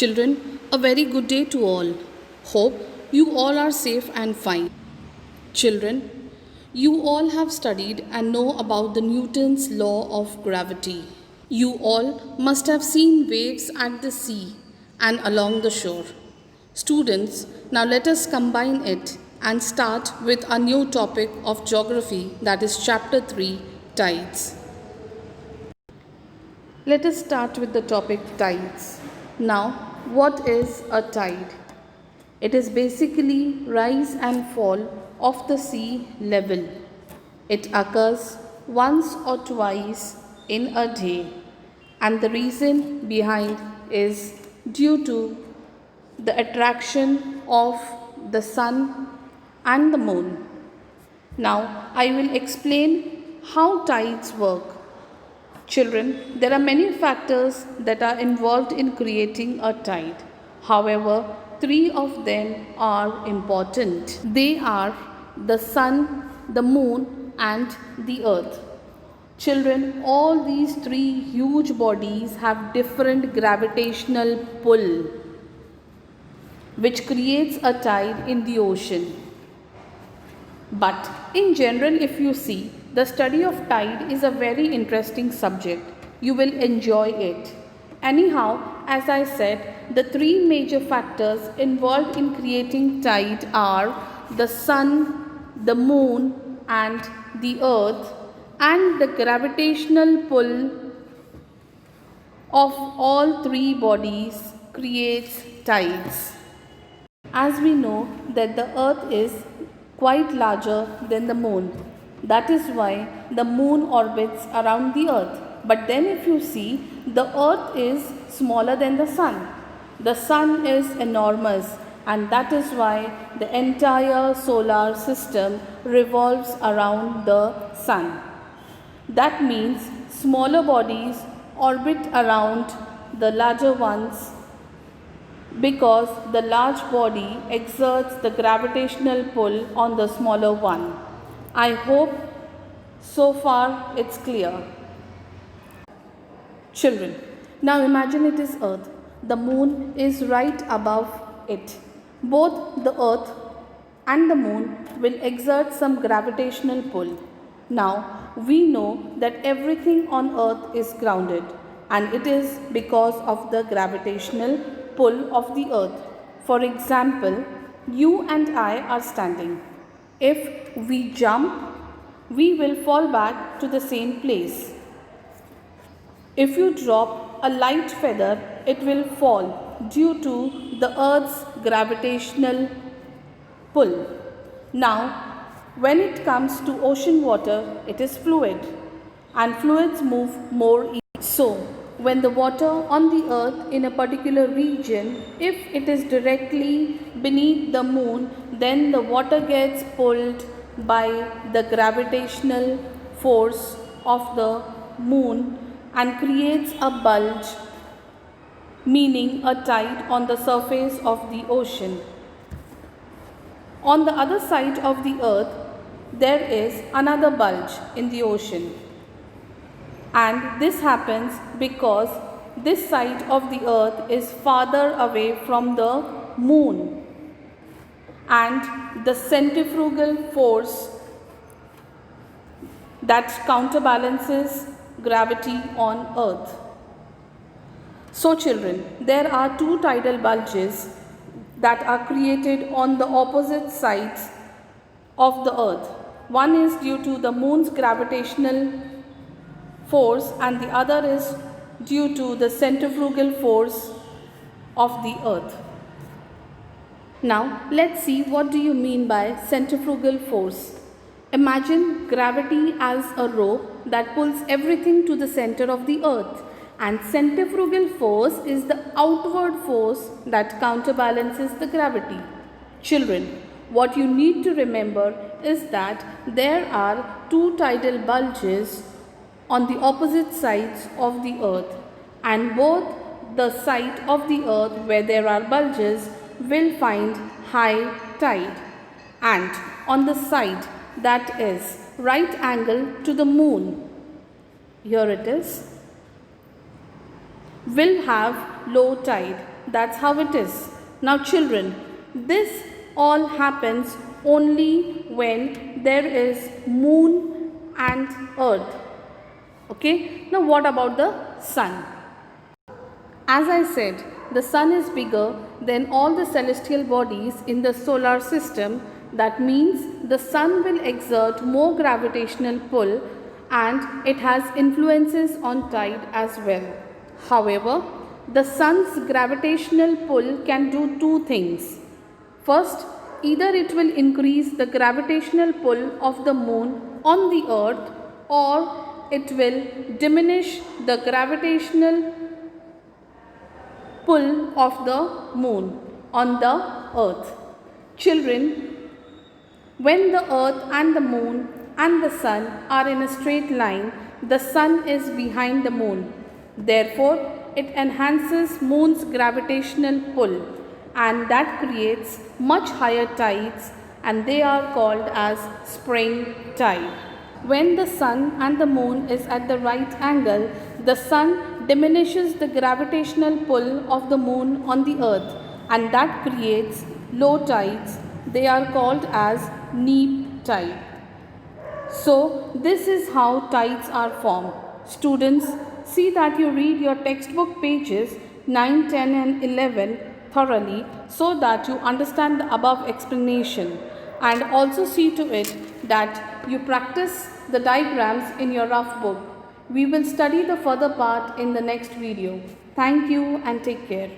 Children, a very good day to all. Hope you all are safe and fine. Children, you all have studied and know about the Newton's law of gravity. You all must have seen waves at the sea and along the shore. Students, now let us combine it and start with a new topic of geography, that is chapter 3, tides. Let us start with the topic tides. Now, what is a tide? It is basically rise and fall of the sea level. It occurs once or twice in a day, and the reason behind is due to the attraction of the sun and the moon. Now, I will explain how tides work. Children, there are many factors that are involved in creating a tide. However, three of them are important. They are the sun, the moon, and the earth. Children, all these three huge bodies have different gravitational pull, which creates a tide in the ocean. But in general, if you see, the study of tide is a very interesting subject. You will enjoy it. Anyhow, as I said, the three major factors involved in creating tide are the sun, the moon, and the earth, and the gravitational pull of all three bodies creates tides. As we know that the earth is quite larger than the moon. That is why the moon orbits around the earth. But then if you see, the earth is smaller than the sun. The sun is enormous, and that is why the entire solar system revolves around the sun. That means smaller bodies orbit around the larger ones because the large body exerts the gravitational pull on the smaller one. I hope so far it's clear. Children, now imagine it is Earth. The moon is right above it. Both the Earth and the moon will exert some gravitational pull. Now, we know that everything on Earth is grounded, and it is because of the gravitational pull of the earth. For example, you and I are standing. If we jump, we will fall back to the same place. If you drop a light feather, it will fall due to the earth's gravitational pull. Now, when it comes to ocean water, it is fluid, and fluids move more easily. So, when the water on the earth in a particular region, if it is directly beneath the moon, then the water gets pulled by the gravitational force of the moon and creates a bulge, meaning a tide on the surface of the ocean. On the other side of the earth, there is another bulge in the ocean. And this happens because this side of the earth is farther away from the moon, and the centrifugal force that counterbalances gravity on earth. So children, there are two tidal bulges that are created on the opposite sides of the earth. One is due to the moon's gravitational force, and the other is due to the centrifugal force of the earth. Now, let's see what do you mean by centrifugal force. Imagine gravity as a rope that pulls everything to the center of the earth, and centrifugal force is the outward force that counterbalances the gravity. Children, what you need to remember is that there are two tidal bulges on the opposite sides of the earth, and both the side of the earth where there are bulges will find high tide, and on the side that is right angle to the moon, here it is, will have low tide. That's how it is. Now children, this all happens only when there is moon and earth. Okay, now what about the sun? As I said, the sun is bigger than all the celestial bodies in the solar system. That means the sun will exert more gravitational pull and it has influences on tide as well. However, the sun's gravitational pull can do two things. First, either it will increase the gravitational pull of the moon on the earth, or it will diminish the gravitational pull of the moon on the earth. Children, when the earth and the moon and the sun are in a straight line, the sun is behind the moon. Therefore, it enhances moon's gravitational pull and that creates much higher tides, and they are called as spring tide. When the sun and the moon is at the right angle, the sun diminishes the gravitational pull of the moon on the earth and that creates low tides. They are called as neap tide. So this is how tides are formed. Students, see that you read your textbook pages 9, 10 and 11 thoroughly so that you understand the above explanation, and also see to it that you practice the diagrams in your rough book. We will study the further part in the next video. Thank you and take care.